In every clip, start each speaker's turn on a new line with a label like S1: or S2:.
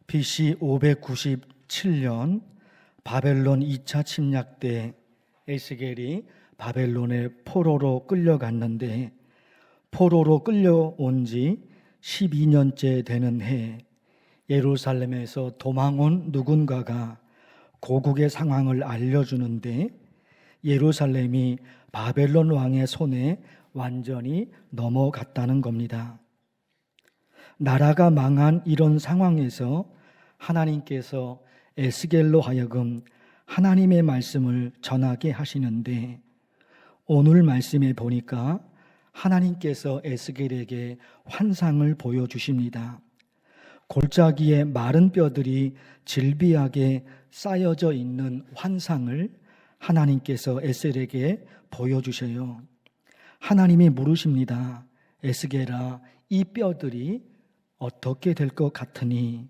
S1: BC 597년 바벨론 2차 침략 때 에스겔이 바벨론의 포로로 끌려갔는데, 포로로 끌려온 지 12년째 되는 해, 예루살렘에서 도망온 누군가가 고국의 상황을 알려주는데, 예루살렘이 바벨론 왕의 손에 완전히 넘어갔다는 겁니다. 나라가 망한 이런 상황에서 하나님께서 에스겔로 하여금 하나님의 말씀을 전하게 하시는데, 오늘 말씀에 보니까 하나님께서 에스겔에게 환상을 보여주십니다. 골짜기에 마른 뼈들이 질비하게 쌓여져 있는 환상을 하나님께서 에스겔에게 보여주셔요. 하나님이 물으십니다. 에스겔아, 이 뼈들이 어떻게 될 것 같으니?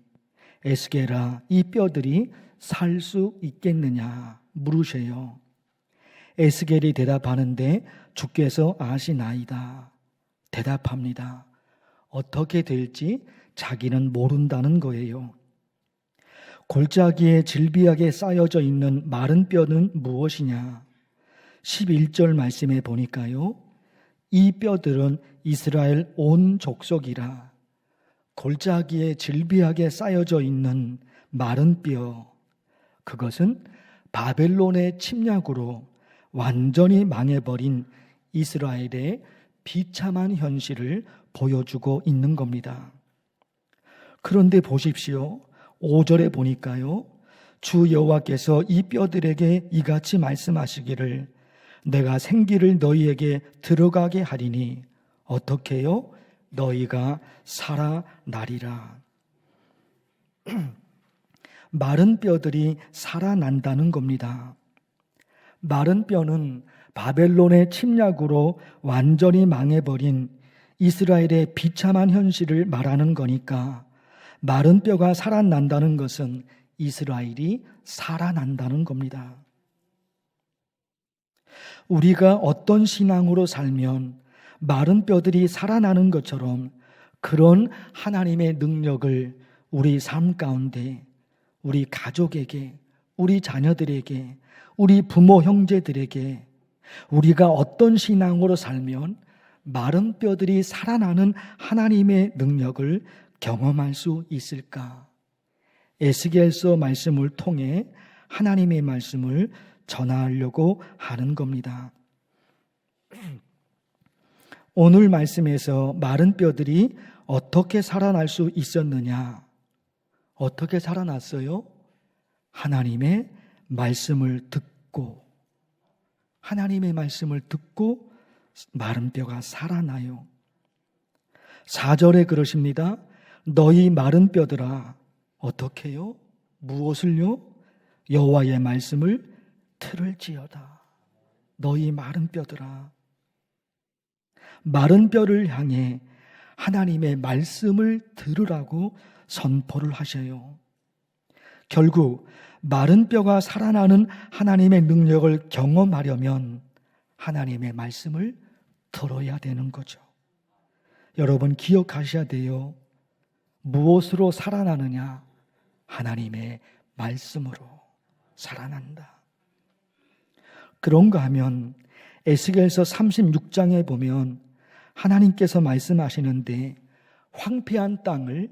S1: 에스겔아, 이 뼈들이 살 수 있겠느냐 물으셔요. 에스겔이 대답하는데 주께서 아시나이다 대답합니다. 어떻게 될지 자기는 모른다는 거예요. 골짜기에 질비하게 쌓여져 있는 마른 뼈는 무엇이냐? 11절 말씀에 보니까요, 이 뼈들은 이스라엘 온 족속이라. 골짜기에 질비하게 쌓여져 있는 마른 뼈, 그것은 바벨론의 침략으로 완전히 망해버린 이스라엘의 비참한 현실을 보여주고 있는 겁니다. 그런데 보십시오. 5절에 보니까요, 주 여호와께서 이 뼈들에게 이같이 말씀하시기를 내가 생기를 너희에게 들어가게 하리니 어떻게요? 너희가 살아나리라. 마른 뼈들이 살아난다는 겁니다. 마른 뼈는 바벨론의 침략으로 완전히 망해버린 이스라엘의 비참한 현실을 말하는 거니까, 마른 뼈가 살아난다는 것은 이스라엘이 살아난다는 겁니다. 우리가 어떤 신앙으로 살면 마른 뼈들이 살아나는 것처럼 그런 하나님의 능력을 우리 삶 가운데, 우리 가족에게, 우리 자녀들에게, 우리 부모 형제들에게, 우리가 어떤 신앙으로 살면 마른 뼈들이 살아나는 하나님의 능력을 경험할 수 있을까? 에스겔서 말씀을 통해 하나님의 말씀을 전하려고 하는 겁니다. 오늘 말씀에서 마른 뼈들이 어떻게 살아날 수 있었느냐? 어떻게 살아났어요? 하나님의 말씀을 듣고, 하나님의 말씀을 듣고 마른 뼈가 살아나요. 4절에 그러십니다. 너희 마른 뼈들아, 어떻게 해요? 무엇을요? 여호와의 말씀을 들을지어다. 너희 마른 뼈들아. 마른 뼈를 향해 하나님의 말씀을 들으라고 선포를 하셔요. 결국 마른 뼈가 살아나는 하나님의 능력을 경험하려면 하나님의 말씀을 들어야 되는 거죠. 여러분 기억하셔야 돼요. 무엇으로 살아나느냐? 하나님의 말씀으로 살아난다. 그런가 하면 에스겔서 36장에 보면 하나님께서 말씀하시는데, 황폐한 땅을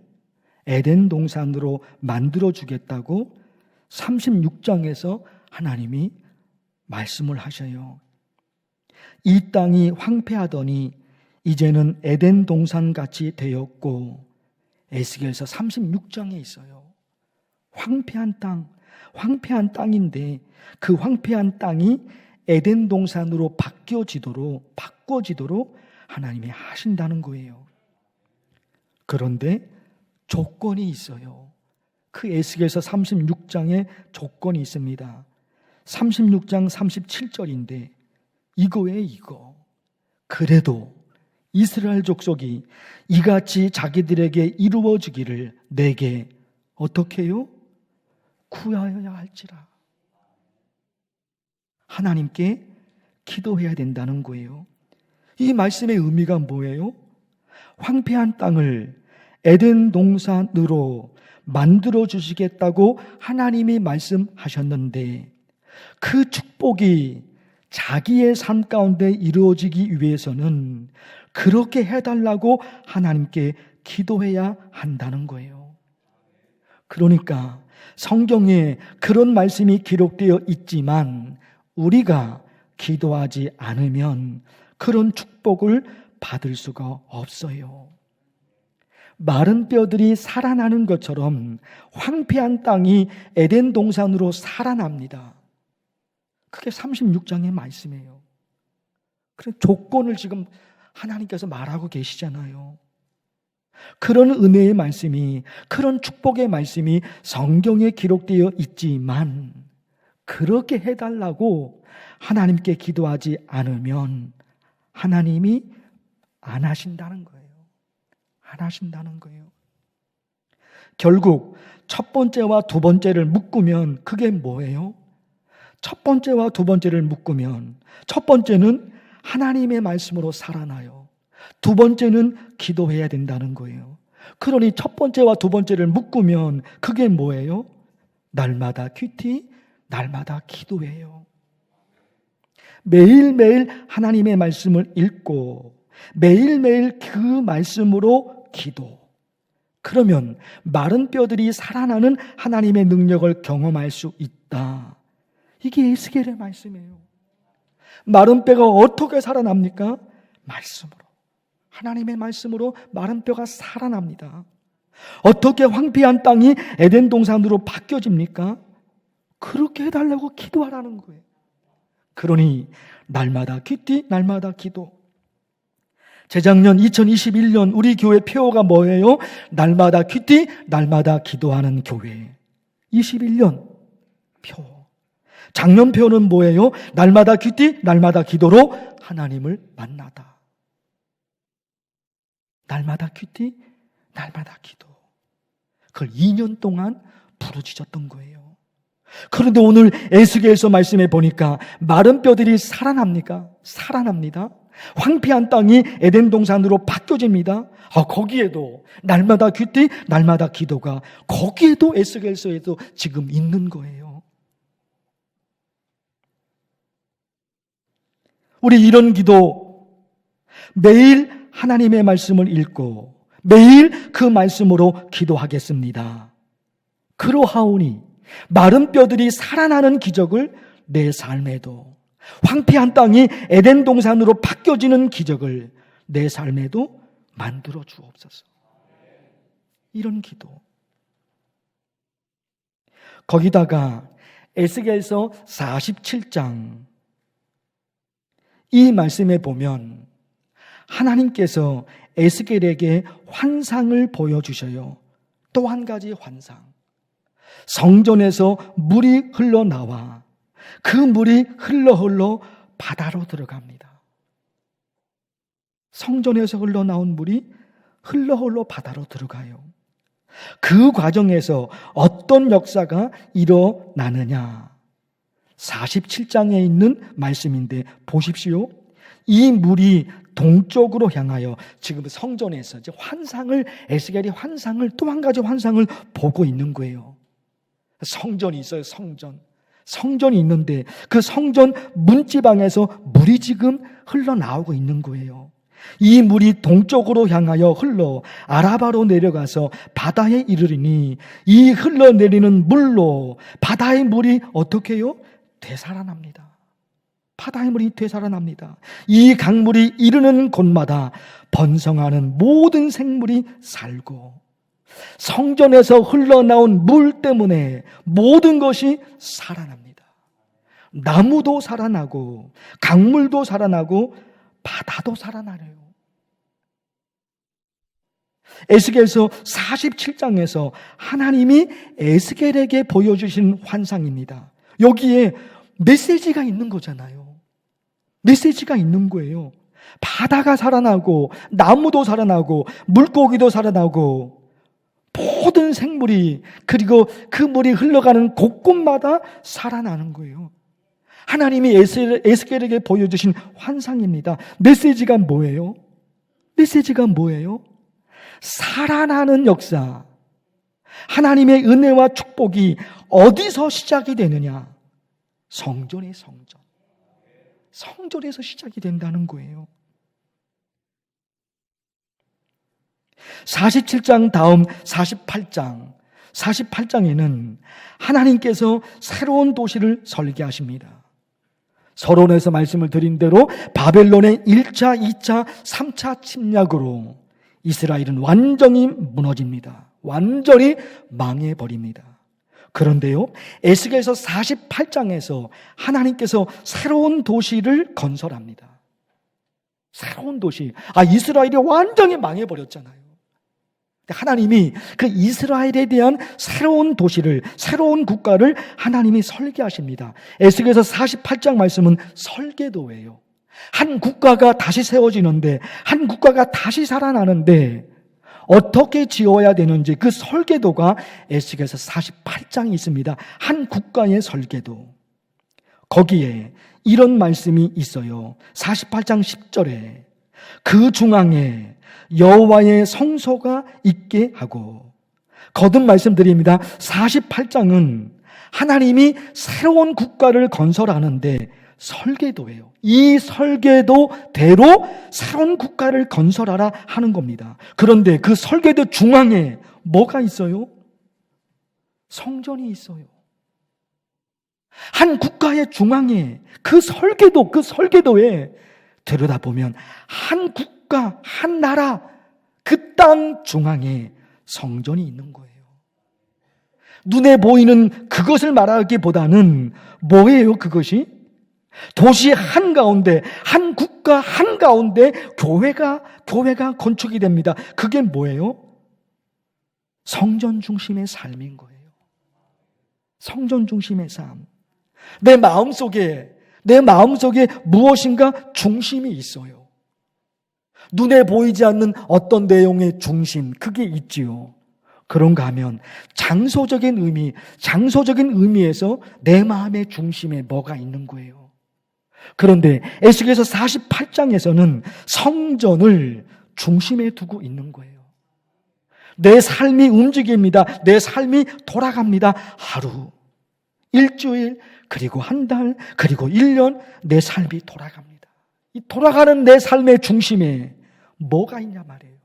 S1: 에덴 동산으로 만들어 주겠다고 36장에서 하나님이 말씀을 하셔요. 이 땅이 황폐하더니 이제는 에덴 동산같이 되었고, 에스겔서 36장에 있어요. 황폐한 땅, 황폐한 땅인데 그 황폐한 땅이 에덴 동산으로 바꿔지도록 하나님이 하신다는 거예요. 그런데 조건이 있어요. 그 에스겔서 36장에 조건이 있습니다. 36장 37절인데 이거예요, 이거. 그래도 이스라엘 족속이 이같이 자기들에게 이루어지기를 내게 어떻게 해요? 구하여야 할지라. 하나님께 기도해야 된다는 거예요. 이 말씀의 의미가 뭐예요? 황폐한 땅을 에덴 동산으로 만들어 주시겠다고 하나님이 말씀하셨는데 그 축복이 자기의 삶 가운데 이루어지기 위해서는 그렇게 해달라고 하나님께 기도해야 한다는 거예요. 그러니까 성경에 그런 말씀이 기록되어 있지만 우리가 기도하지 않으면 그런 축복을 받을 수가 없어요. 마른 뼈들이 살아나는 것처럼 황폐한 땅이 에덴 동산으로 살아납니다. 그게 36장의 말씀이에요. 그런 조건을 지금 하나님께서 말하고 계시잖아요. 그런 은혜의 말씀이, 그런 축복의 말씀이 성경에 기록되어 있지만 그렇게 해달라고 하나님께 기도하지 않으면 하나님이 안 하신다는 거예요. 안 하신다는 거예요. 결국 첫 번째와 두 번째를 묶으면 그게 뭐예요? 첫 번째와 두 번째를 묶으면 첫 번째는 하나님의 말씀으로 살아나요. 두 번째는 기도해야 된다는 거예요. 그러니 첫 번째와 두 번째를 묶으면 그게 뭐예요? 날마다 큐티, 날마다 기도해요. 매일매일 하나님의 말씀을 읽고 매일매일 그 말씀으로 기도. 그러면 마른 뼈들이 살아나는 하나님의 능력을 경험할 수 있다. 이게 에스겔의 말씀이에요. 마른 뼈가 어떻게 살아납니까? 말씀으로. 하나님의 말씀으로 마른 뼈가 살아납니다. 어떻게 황폐한 땅이 에덴 동산으로 바뀌어집니까? 그렇게 해달라고 기도하라는 거예요. 그러니 날마다 큐티, 날마다 기도. 재작년 2021년 우리 교회 표어가 뭐예요? 날마다 큐티, 날마다 기도하는 교회. 21년 표. 작년 표는 뭐예요? 날마다 큐티, 날마다 기도로 하나님을 만나다. 날마다 큐티, 날마다 기도. 그걸 2년 동안 부르짖었던 거예요. 그런데 오늘 에스겔서 말씀해 보니까 마른 뼈들이 살아납니까? 살아납니다. 황폐한 땅이 에덴 동산으로 바뀌어집니다. 거기에도 날마다 큐티, 날마다 기도가 거기에도 에스겔서에도 지금 있는 거예요. 우리 이런 기도 매일 하나님의 말씀을 읽고 매일 그 말씀으로 기도하겠습니다. 그러하오니 마른 뼈들이 살아나는 기적을 내 삶에도, 황폐한 땅이 에덴 동산으로 바뀌어지는 기적을 내 삶에도 만들어 주옵소서. 이런 기도. 거기다가 에스겔서 47장 이 말씀에 보면 하나님께서 에스겔에게 환상을 보여주셔요. 또 한 가지 환상. 성전에서 물이 흘러나와 그 물이 흘러 바다로 들어갑니다. 성전에서 흘러나온 물이 흘러 바다로 들어가요. 그 과정에서 어떤 역사가 일어나느냐? 47장에 있는 말씀인데 보십시오. 이 물이 동쪽으로 향하여 지금 성전에서 이제 에스겔이 환상을 또 한 가지 환상을 보고 있는 거예요. 성전이 있어요. 성전이 있는데 그 성전 문지방에서 물이 지금 흘러나오고 있는 거예요. 이 물이 동쪽으로 향하여 흘러 아라바로 내려가서 바다에 이르리니 이 흘러내리는 물로 바다의 물이 어떻게 해요? 되살아납니다. 바다의 물이 되살아납니다. 이 강물이 이르는 곳마다 번성하는 모든 생물이 살고 성전에서 흘러나온 물 때문에 모든 것이 살아납니다. 나무도 살아나고 강물도 살아나고 바다도 살아나요. 에스겔서 47장에서 하나님이 에스겔에게 보여주신 환상입니다. 여기에 메시지가 있는 거잖아요. 메시지가 있는 거예요. 바다가 살아나고 나무도 살아나고 물고기도 살아나고 모든 생물이 그리고 그 물이 흘러가는 곳곳마다 살아나는 거예요. 하나님이 에스겔에게 보여주신 환상입니다. 메시지가 뭐예요? 메시지가 뭐예요? 살아나는 역사, 하나님의 은혜와 축복이 어디서 시작이 되느냐? 성전의 성전. 성전에서 시작이 된다는 거예요. 47장 다음 48장에는 하나님께서 새로운 도시를 설계하십니다. 서론에서 말씀을 드린 대로 바벨론의 1차, 2차, 3차 침략으로 이스라엘은 완전히 무너집니다. 완전히 망해버립니다. 그런데요, 에스겔서 48장에서 하나님께서 새로운 도시를 건설합니다. 새로운 도시. 이스라엘이 완전히 망해버렸잖아요. 하나님이 그 이스라엘에 대한 새로운 도시를, 새로운 국가를 하나님이 설계하십니다. 에스겔서 48장 말씀은 설계도예요. 한 국가가 다시 세워지는데, 한 국가가 다시 살아나는데 어떻게 지어야 되는지 그 설계도가 에스겔서 48장이 있습니다. 한 국가의 설계도. 거기에 이런 말씀이 있어요. 48장 10절에 그 중앙에 여호와의 성소가 있게 하고, 거듭 말씀드립니다. 48장은 하나님이 새로운 국가를 건설하는데 설계도예요. 이 설계도대로 새로운 국가를 건설하라 하는 겁니다. 그런데 그 설계도 중앙에 뭐가 있어요? 성전이 있어요. 한 국가의 중앙에 그 설계도에 들여다보면 한 국가, 한 나라, 그 땅 중앙에 성전이 있는 거예요. 눈에 보이는 그것을 말하기보다는 뭐예요, 그것이? 도시 한가운데, 한 국가 한가운데 교회가 건축이 됩니다. 그게 뭐예요? 성전 중심의 삶인 거예요. 성전 중심의 삶. 내 마음속에 무엇인가 중심이 있어요. 눈에 보이지 않는 어떤 내용의 중심, 그게 있지요. 그런가 하면 장소적인 의미에서 내 마음의 중심에 뭐가 있는 거예요. 그런데 에스겔서 48장에서는 성전을 중심에 두고 있는 거예요. 내 삶이 움직입니다. 내 삶이 돌아갑니다. 하루, 일주일, 그리고 한 달, 그리고 1년 내 삶이 돌아갑니다. 이 돌아가는 내 삶의 중심에 뭐가 있냐 말이에요.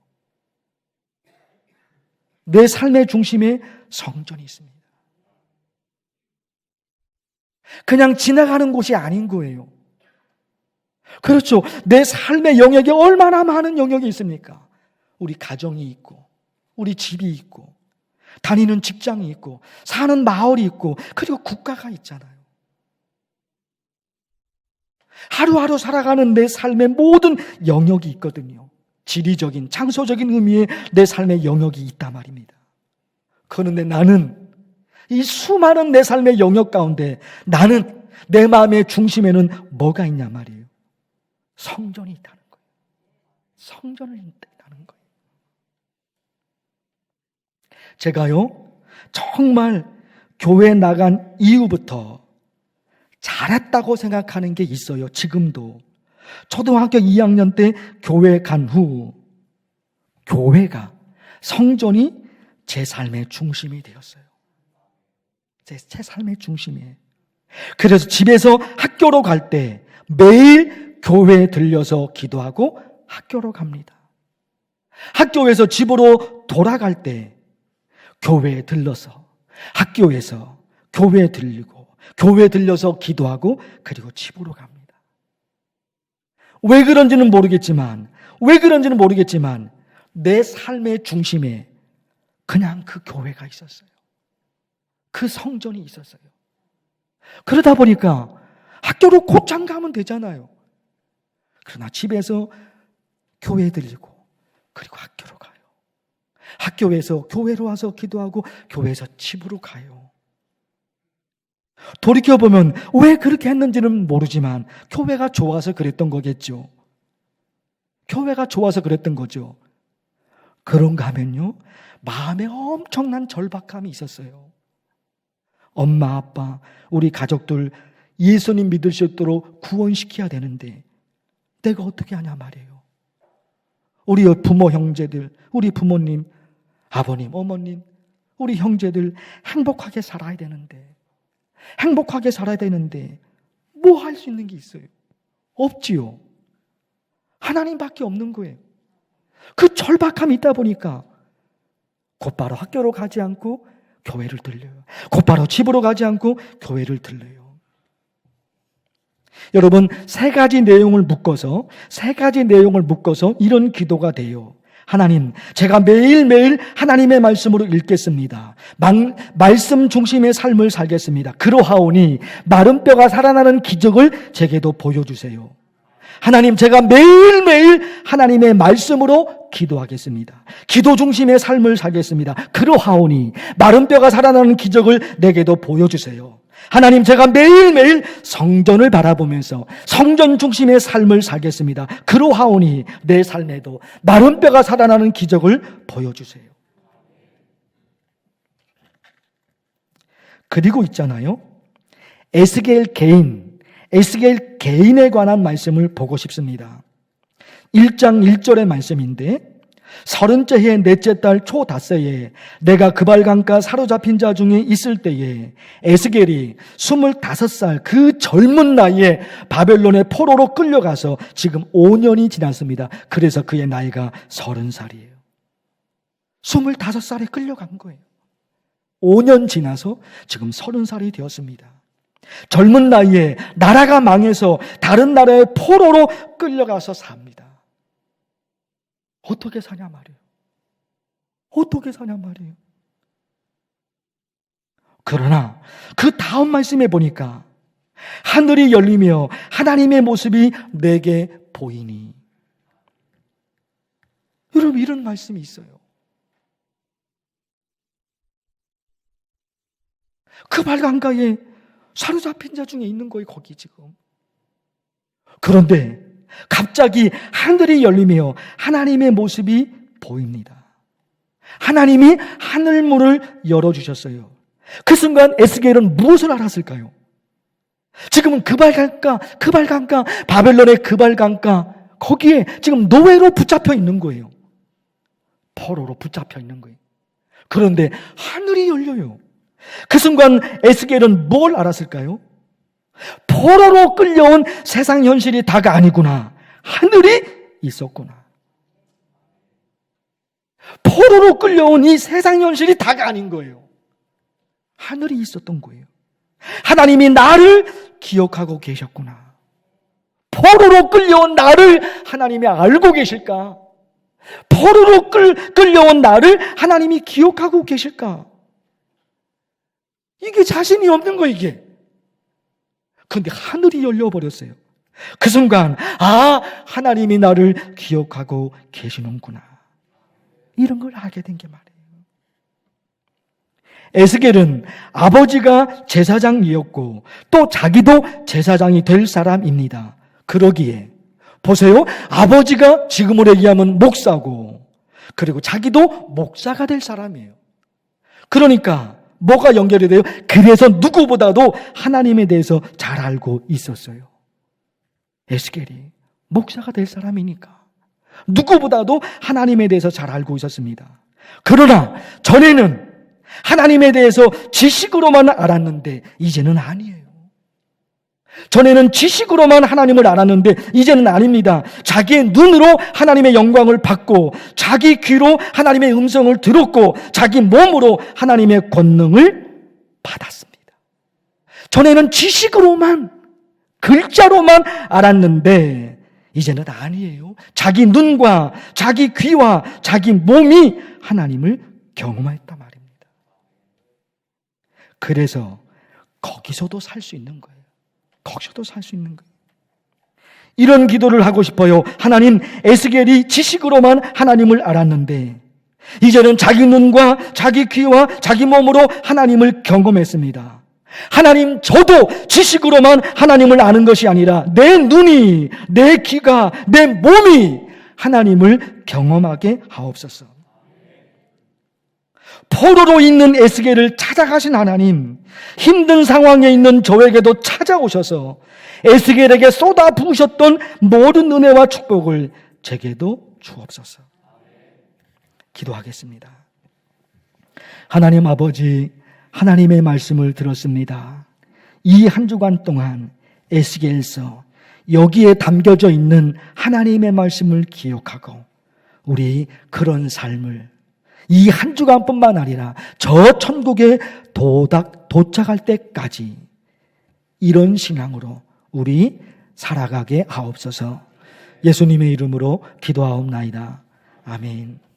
S1: 내 삶의 중심에 성전이 있습니다. 그냥 지나가는 곳이 아닌 거예요. 그렇죠. 내 삶의 영역이 얼마나 많은 영역이 있습니까? 우리 가정이 있고, 우리 집이 있고, 다니는 직장이 있고, 사는 마을이 있고, 그리고 국가가 있잖아요. 하루하루 살아가는 내 삶의 모든 영역이 있거든요. 지리적인, 장소적인 의미의 내 삶의 영역이 있단 말입니다. 그런데 나는 이 수많은 내 삶의 영역 가운데 나는 내 마음의 중심에는 뭐가 있냐 말이에요. 성전이 있다는 거예요. 성전이 있다는 거예요. 제가요, 정말 교회 나간 이후부터 잘했다고 생각하는 게 있어요. 지금도. 초등학교 2학년 때 교회 간 후 교회가, 성전이 제 삶의 중심이 되었어요. 제 삶의 중심이에요. 그래서 집에서 학교로 갈 때 매일 교회에 들려서 기도하고 학교로 갑니다. 학교에서 집으로 돌아갈 때 교회에 들러서, 학교에서 교회에 들리고, 교회에 들려서 기도하고, 그리고 집으로 갑니다. 왜 그런지는 모르겠지만 내 삶의 중심에 그냥 그 교회가 있었어요. 그 성전이 있었어요. 그러다 보니까 학교로 곧장 가면 되잖아요. 그러나 집에서 교회에 들리고, 그리고 학교로 가요. 학교에서 교회로 와서 기도하고, 교회에서 집으로 가요. 돌이켜보면 왜 그렇게 했는지는 모르지만 교회가 좋아서 그랬던 거겠죠. 교회가 좋아서 그랬던 거죠. 그런가 하면요, 마음에 엄청난 절박함이 있었어요. 엄마, 아빠, 우리 가족들 예수님 믿을 수 있도록 구원시켜야 되는데 내가 어떻게 하냐 말이에요. 우리 부모 형제들, 우리 부모님, 아버님, 어머님, 우리 형제들 행복하게 살아야 되는데 뭐 할 수 있는 게 있어요? 없지요. 하나님밖에 없는 거예요. 그 절박함이 있다 보니까 곧바로 학교로 가지 않고 교회를 들려요. 곧바로 집으로 가지 않고 교회를 들려요. 여러분, 세 가지 내용을 묶어서 이런 기도가 돼요. 하나님, 제가 매일매일 하나님의 말씀으로 읽겠습니다. 말씀 중심의 삶을 살겠습니다. 그러하오니 마른 뼈가 살아나는 기적을 제게도 보여주세요. 하나님, 제가 매일매일 하나님의 말씀으로 기도하겠습니다. 기도 중심의 삶을 살겠습니다. 그러하오니 마른 뼈가 살아나는 기적을 내게도 보여주세요. 하나님, 제가 매일매일 성전을 바라보면서 성전 중심의 삶을 살겠습니다. 그러하오니 내 삶에도 마른 뼈가 살아나는 기적을 보여주세요. 그리고 있잖아요, 에스겔 개인에 관한 말씀을 보고 싶습니다. 1장 1절의 말씀인데, 30째 해 넷째 달 초 닷새에 내가 그발강가 사로잡힌 자 중에 있을 때에 에스겔이 25살 그 젊은 나이에 바벨론의 포로로 끌려가서 지금 5년이 지났습니다. 그래서 그의 나이가 30살이에요. 25살에 끌려간 거예요. 5년 지나서 지금 30살이 되었습니다. 젊은 나이에 나라가 망해서 다른 나라의 포로로 끌려가서 삽니다. 어떻게 사냐 말이에요. 그러나 그 다음 말씀에 보니까 하늘이 열리며 하나님의 모습이 내게 보이니. 여러분, 이런 말씀이 있어요. 그 발강가에 사로잡힌 자 중에 있는 거예요, 거기 지금. 그런데 갑자기 하늘이 열리며 하나님의 모습이 보입니다. 하나님이 하늘문을 열어주셨어요. 그 순간 에스겔은 무엇을 알았을까요? 지금은 그발강가, 바벨론의 그발강가, 거기에 지금 노예로 붙잡혀 있는 거예요. 포로로 붙잡혀 있는 거예요. 그런데 하늘이 열려요. 그 순간 에스겔은 뭘 알았을까요? 포로로 끌려온 세상 현실이 다가 아니구나. 하늘이 있었구나. 포로로 끌려온 이 세상 현실이 다가 아닌 거예요. 하늘이 있었던 거예요. 하나님이 나를 기억하고 계셨구나. 포로로 끌려온 나를 하나님이 알고 계실까? 포로로 끌려온 나를 하나님이 기억하고 계실까? 이게 자신이 없는 거예요, 이게. 그런데 하늘이 열려버렸어요. 그 순간, 하나님이 나를 기억하고 계시는구나. 이런 걸 알게 된 게 말이에요. 에스겔은 아버지가 제사장이었고 또 자기도 제사장이 될 사람입니다. 그러기에 보세요. 아버지가 지금으로 얘기하면 목사고 그리고 자기도 목사가 될 사람이에요. 그러니까 뭐가 연결이 돼요? 그래서 누구보다도 하나님에 대해서 잘 알고 있었어요. 에스겔이 목사가 될 사람이니까 누구보다도 하나님에 대해서 잘 알고 있었습니다. 그러나 전에는 하나님에 대해서 지식으로만 알았는데 이제는 아니에요. 전에는 지식으로만 하나님을 알았는데 이제는 아닙니다. 자기의 눈으로 하나님의 영광을 받고 자기 귀로 하나님의 음성을 들었고 자기 몸으로 하나님의 권능을 받았습니다. 전에는 지식으로만 글자로만 알았는데 이제는 아니에요. 자기 눈과 자기 귀와 자기 몸이 하나님을 경험했단 말입니다. 그래서 거기서도 살 수 있는 거예요. 이런 기도를 하고 싶어요. 하나님, 에스겔이 지식으로만 하나님을 알았는데 이제는 자기 눈과 자기 귀와 자기 몸으로 하나님을 경험했습니다. 하나님, 저도 지식으로만 하나님을 아는 것이 아니라 내 눈이, 내 귀가, 내 몸이 하나님을 경험하게 하옵소서. 포로로 있는 에스겔을 찾아가신 하나님, 힘든 상황에 있는 저에게도 찾아오셔서 에스겔에게 쏟아 부으셨던 모든 은혜와 축복을 제게도 주옵소서. 기도하겠습니다. 하나님 아버지, 하나님의 말씀을 들었습니다. 이 한 주간 동안 에스겔서 여기에 담겨져 있는 하나님의 말씀을 기억하고 우리 그런 삶을 이 한 주간뿐만 아니라 저 천국에 도착할 때까지 이런 신앙으로 우리 살아가게 하옵소서. 예수님의 이름으로 기도하옵나이다. 아멘.